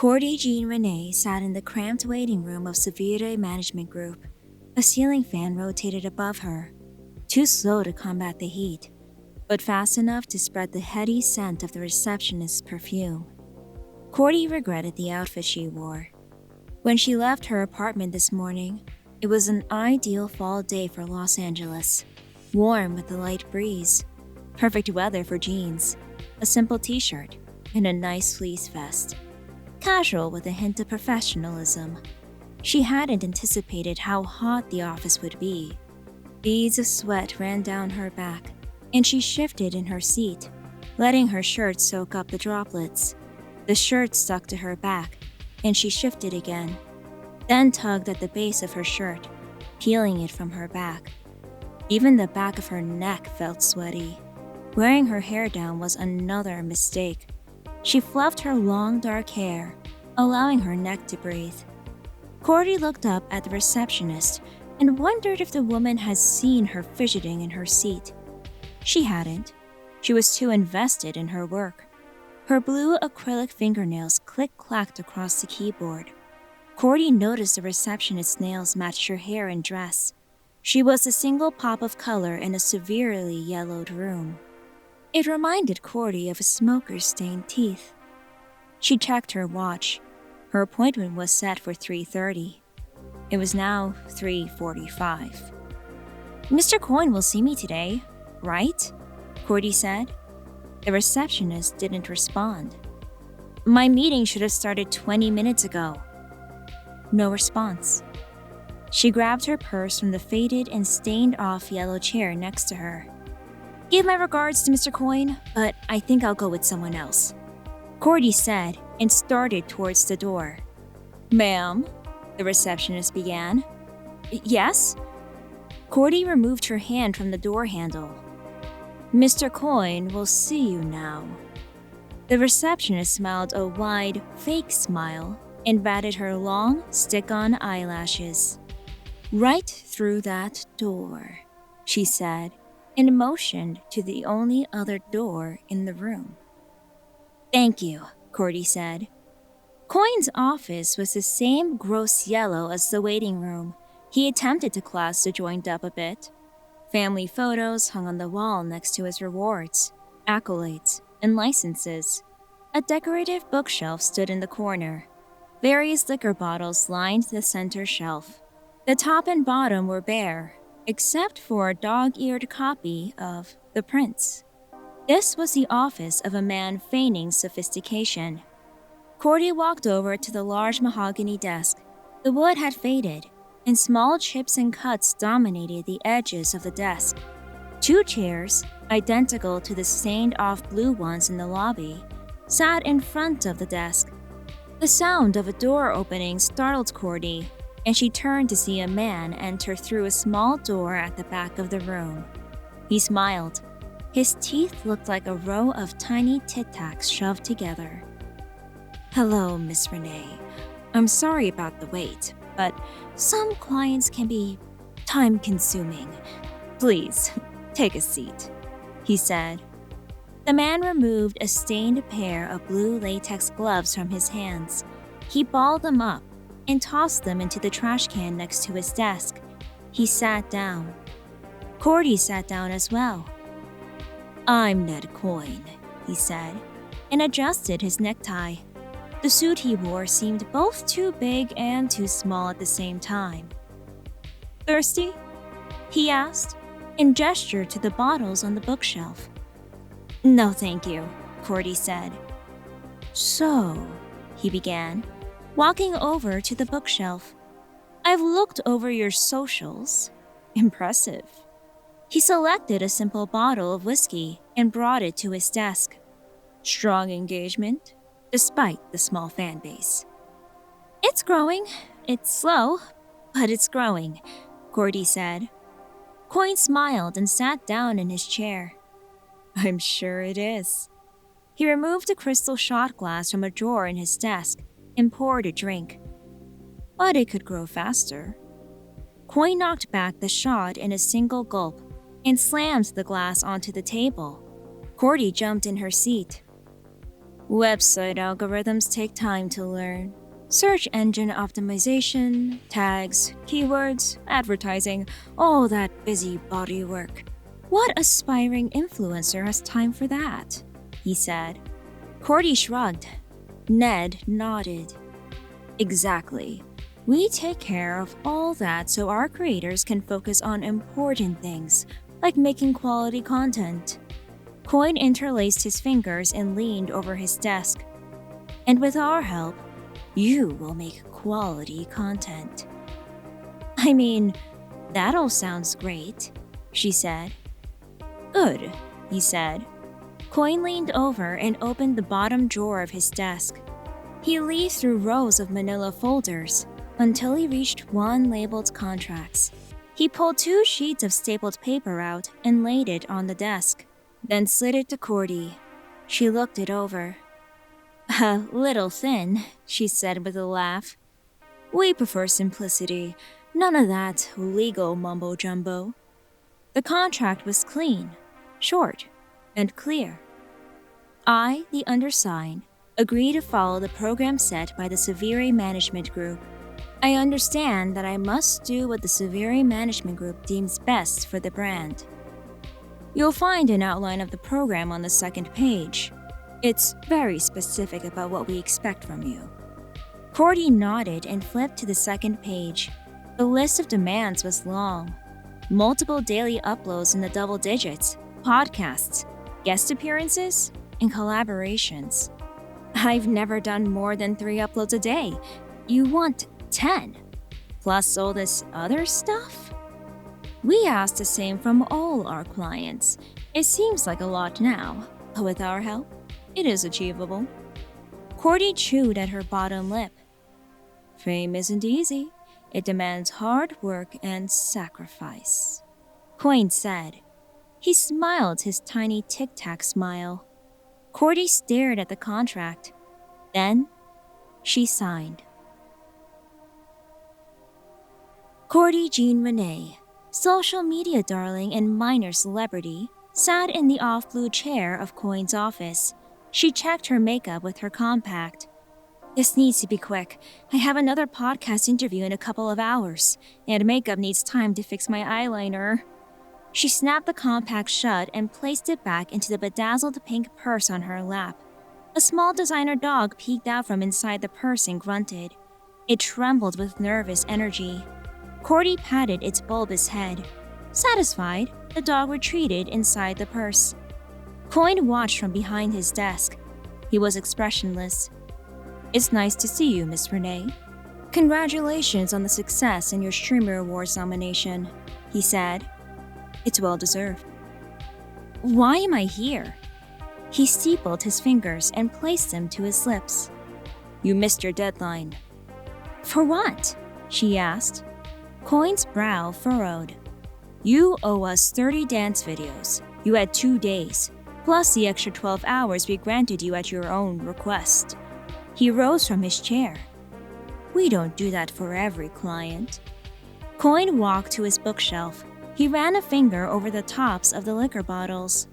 Cordy, Jean, Renee sat in the cramped waiting room of Severe Management Group. A ceiling fan rotated above her, too slow to combat the heat, but fast enough to spread the heady scent of the receptionist's perfume. Cordy regretted the outfit she wore. When she left her apartment this morning, it was an ideal fall day for Los Angeles, warm with a light breeze, perfect weather for jeans, a simple t-shirt, and a nice fleece vest. Casual with a hint of professionalism. She hadn't anticipated how hot the office would be. Beads of sweat ran down her back, and she shifted in her seat, letting her shirt soak up the droplets. The shirt stuck to her back, and she shifted again, then tugged at the base of her shirt, peeling it from her back. Even the back of her neck felt sweaty. Wearing her hair down was another mistake. She fluffed her long dark hair, allowing her neck to breathe. Cordy looked up at the receptionist and wondered if the woman had seen her fidgeting in her seat. She hadn't. She was too invested in her work. Her blue acrylic fingernails click-clacked across the keyboard. Cordy noticed the receptionist's nails matched her hair and dress. She was a single pop of color in a severely yellowed room. It reminded Cordy of a smoker's stained teeth. She checked her watch. Her appointment was set for 3:30. It was now 3:45. "Mr. Coyne will see me today, right?" Cordy said. The receptionist didn't respond. "My meeting should have started 20 minutes ago." No response. She grabbed her purse from the faded and stained-off yellow chair next to her. "Give my regards to Mr. Coyne, but I think I'll go with someone else," Cordy said and started towards the door. "Ma'am," the receptionist began. "Yes?" Cordy removed her hand from the door handle. "Mr. Coyne will see you now." The receptionist smiled a wide, fake smile and batted her long, stick-on eyelashes. "Right through that door," she said, and motioned to the only other door in the room. "Thank you," Cordy said. Coyne's office was the same gross yellow as the waiting room. He attempted to class the joint up a bit. Family photos hung on the wall next to his rewards, accolades, and licenses. A decorative bookshelf stood in the corner. Various liquor bottles lined the center shelf. The top and bottom were bare, except for a dog-eared copy of The Prince. This was the office of a man feigning sophistication. Cordy walked over to the large mahogany desk. The wood had faded, and small chips and cuts dominated the edges of the desk. Two chairs, identical to the stained-off blue ones in the lobby, sat in front of the desk. The sound of a door opening startled Cordy, and she turned to see a man enter through a small door at the back of the room. He smiled. His teeth looked like a row of tiny tic-tacs shoved together. "Hello, Miss Renee. I'm sorry about the wait, but some clients can be time-consuming. Please, take a seat," he said. The man removed a stained pair of blue latex gloves from his hands. He balled them up and tossed them into the trash can next to his desk. He sat down. Cordy sat down as well. "I'm Ned Coyne," he said, and adjusted his necktie. The suit he wore seemed both too big and too small at the same time. "Thirsty?" he asked, and gestured to the bottles on the bookshelf. "No, thank you," Cordy said. "So," he began, walking over to the bookshelf. "I've looked over your socials. Impressive." He selected a simple bottle of whiskey and brought it to his desk. "Strong engagement, despite the small fan base." "It's growing. It's slow, but it's growing," Cordy said. Coyne smiled and sat down in his chair. "I'm sure it is." He removed a crystal shot glass from a drawer in his desk and poured a drink. "But it could grow faster." Coyne knocked back the shot in a single gulp and slammed the glass onto the table. Cordy jumped in her seat. Website algorithms take time to learn. Search engine optimization, tags, keywords, advertising, all that busybody work. What aspiring influencer has time for that? He said. Cordy shrugged. Ned nodded. Exactly. We take care of all that so our creators can focus on important things, like making quality content. Coin interlaced his fingers and leaned over his desk. And with our help, you will make quality content. I mean, that all sounds great, she said. Good, he said. Coin leaned over and opened the bottom drawer of his desk. He leafed through rows of manila folders until he reached one labeled contracts. He pulled 2 sheets of stapled paper out and laid it on the desk, then slid it to Cordy. She looked it over. A little thin, she said with a laugh. We prefer simplicity, none of that legal mumbo-jumbo. The contract was clean, short, and clear. I, the undersigned, agree to follow the program set by the Severe Management Group. I understand that I must do what the Severe Management Group deems best for the brand. You'll find an outline of the program on the second page. It's very specific about what we expect from you. Cordy nodded and flipped to the second page. The list of demands was long. Multiple daily uploads in the double digits, podcasts, guest appearances, and collaborations. I've never done more than 3 uploads a day. You want 10, plus all this other stuff? We ask the same from all our clients. It seems like a lot now, but with our help, it is achievable. Cordy chewed at her bottom lip. Fame isn't easy. It demands hard work and sacrifice, Coin said. He smiled his tiny tic-tac smile. Cordy stared at the contract. Then, she signed. Cordy Jean Renee, social media darling and minor celebrity, sat in the off-blue chair of Coin's office. She checked her makeup with her compact. This needs to be quick. I have another podcast interview in a couple of hours, and makeup needs time to fix my eyeliner. She snapped the compact shut and placed it back into the bedazzled pink purse on her lap. A small designer dog peeked out from inside the purse and grunted. It trembled with nervous energy. Cordy patted its bulbous head. Satisfied, the dog retreated inside the purse. Coin watched from behind his desk. He was expressionless. It's nice to see you, Miss Renee. Congratulations on the success in your Streamer Awards nomination, he said. It's well deserved. Why am I here? He steepled his fingers and placed them to his lips. You missed your deadline. For what? She asked. Coin's brow furrowed. You owe us 30 dance videos. You had 2 days, plus the extra 12 hours we granted you at your own request. He rose from his chair. We don't do that for every client. Coin walked to his bookshelf. He ran a finger over the tops of the liquor bottles.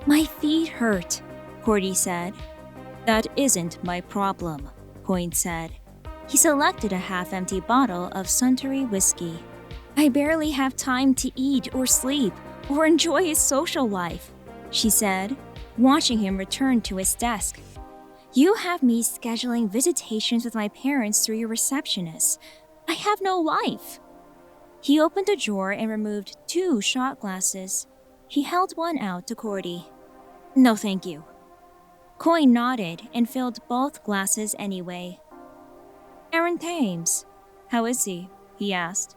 My feet hurt, Cordy said. That isn't my problem, Coin said. He selected a half-empty bottle of Suntory whiskey. I barely have time to eat or sleep or enjoy his social life, she said, watching him return to his desk. You have me scheduling visitations with my parents through your receptionist. I have no life. He opened a drawer and removed 2 shot glasses. He held one out to Cordy. No, thank you. Coin nodded and filled both glasses anyway. Aaron Thames. How is he? He asked.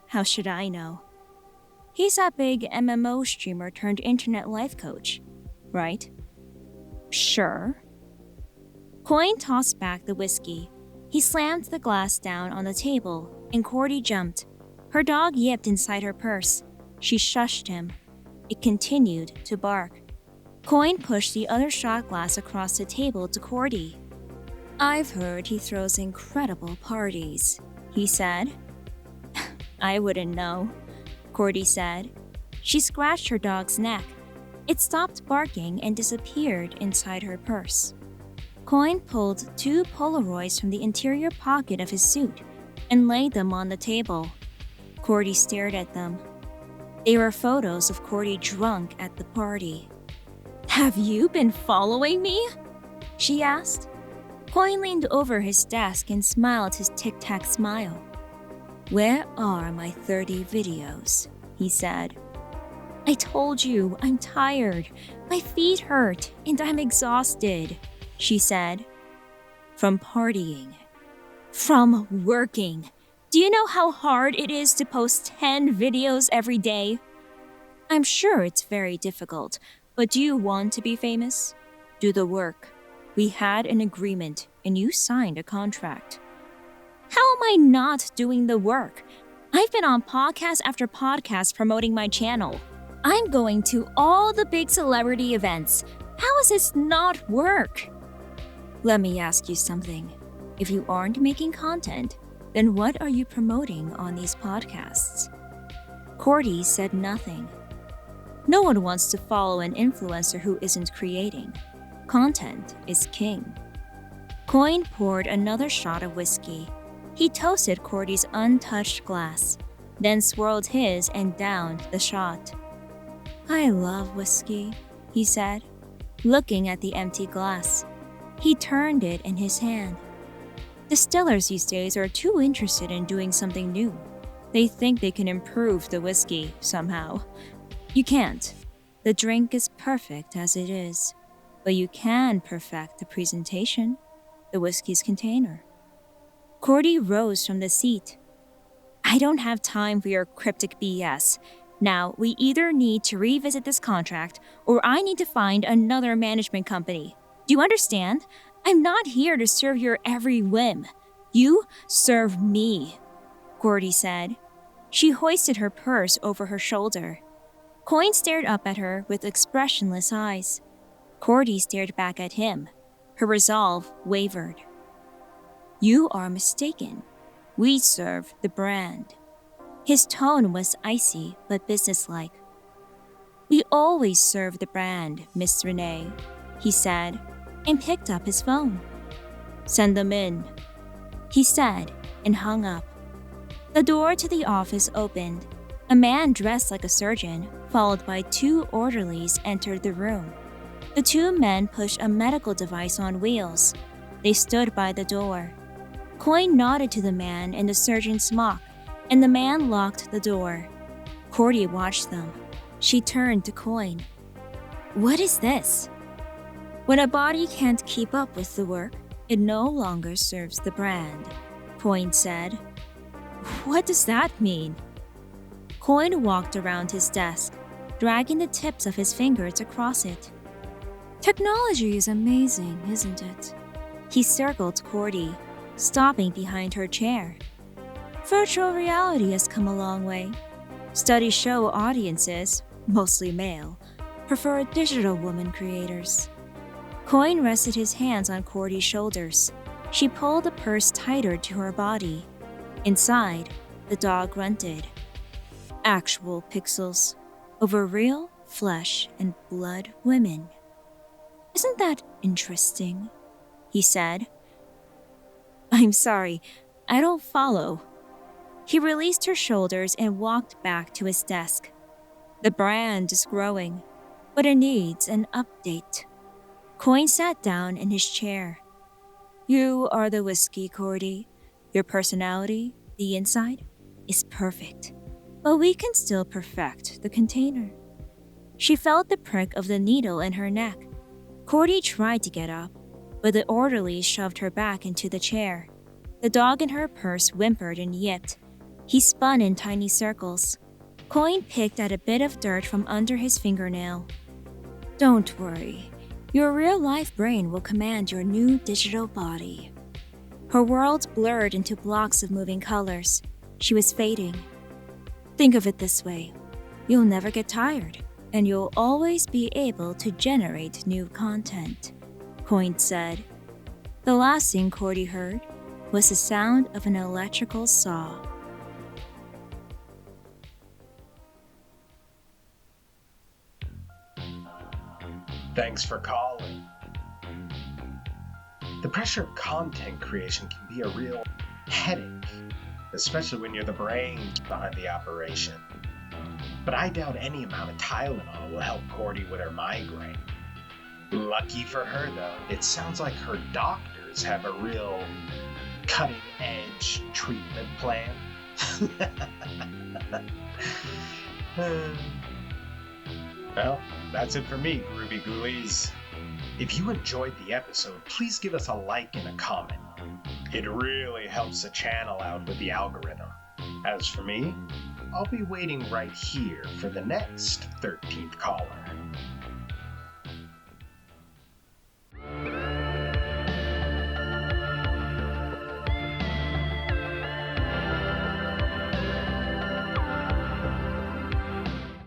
How should I know? He's a big MMO streamer turned internet life coach, right? Sure. Coin tossed back the whiskey. He slammed the glass down on the table, and Cordy jumped. Her dog yipped inside her purse. She shushed him. It continued to bark. Coin pushed the other shot glass across the table to Cordy. I've heard he throws incredible parties, he said. I wouldn't know, Cordy said. She scratched her dog's neck. It stopped barking and disappeared inside her purse. Coin pulled 2 Polaroids from the interior pocket of his suit and laid them on the table. Cordy stared at them. They were photos of Cordy drunk at the party. "Have you been following me?" she asked. Coin leaned over his desk and smiled his tic-tac smile. "Where are my 30 videos?" he said. "I told you, I'm tired. My feet hurt and I'm exhausted," she said. "From partying. From working. Do you know how hard it is to post 10 videos every day? I'm sure it's very difficult, but do you want to be famous? Do the work. We had an agreement and you signed a contract." "How am I not doing the work? I've been on podcast after podcast promoting my channel. I'm going to all the big celebrity events. How is this not work?" "Let me ask you something. If you aren't making content, then what are you promoting on these podcasts?" Cordy said nothing. No one wants to follow an influencer who isn't creating. Content is king. Coin poured another shot of whiskey. He toasted Cordy's untouched glass, then swirled his and downed the shot. "I love whiskey," he said, looking at the empty glass. He turned it in his hand. Distillers these days are too interested in doing something new. They think they can improve the whiskey somehow. You can't. The drink is perfect as it is. But you can perfect the presentation, the whiskey's container. Cordy rose from the seat. "I don't have time for your cryptic BS. Now, we either need to revisit this contract or I need to find another management company. Do you understand? I'm not here to serve your every whim. You serve me," Cordy said. She hoisted her purse over her shoulder. Coin stared up at her with expressionless eyes. Cordy stared back at him. Her resolve wavered. "You are mistaken. We serve the brand." His tone was icy but businesslike. "We always serve the brand, Miss Renee," he said, and picked up his phone. "Send them in," he said, and hung up. The door to the office opened. A man dressed like a surgeon, followed by 2 orderlies, entered the room. The 2 men pushed a medical device on wheels. They stood by the door. Coin nodded to the man in the surgeon's smock, and the man locked the door. Cordy watched them. She turned to Coin. "What is this?" "When a body can't keep up with the work, it no longer serves the brand," Coin said. "What does that mean?" Coin walked around his desk, dragging the tips of his fingers across it. "Technology is amazing, isn't it?" He circled Cordy, stopping behind her chair. "Virtual reality has come a long way. Studies show audiences, mostly male, prefer digital woman creators." Coin rested his hands on Cordy's shoulders. She pulled the purse tighter to her body. Inside, the dog grunted. "Actual pixels over real flesh and blood women. Isn't that interesting?" he said. "I'm sorry, I don't follow." He released her shoulders and walked back to his desk. "The brand is growing, but it needs an update." Coin sat down in his chair. "You are the whiskey, Cordy. Your personality, the inside, is perfect. But we can still perfect the container." She felt the prick of the needle in her neck. Cordy tried to get up, but the orderly shoved her back into the chair. The dog in her purse whimpered and yipped. He spun in tiny circles. Coin picked at a bit of dirt from under his fingernail. "Don't worry. Your real-life brain will command your new digital body." Her world blurred into blocks of moving colors. She was fading. "Think of it this way. You'll never get tired, and you'll always be able to generate new content," Coin said. The last thing Cordy heard was the sound of an electrical saw. Thanks for calling. The pressure of content creation can be a real headache, especially when you're the brains behind the operation. But I doubt any amount of Tylenol will help Cordy with her migraine. Lucky for her, though, it sounds like her doctors have a real cutting-edge treatment plan. Well, that's it for me, Groovy Ghoulies. If you enjoyed the episode, please give us a like and a comment. It really helps the channel out with the algorithm. As for me, I'll be waiting right here for the next 13th caller.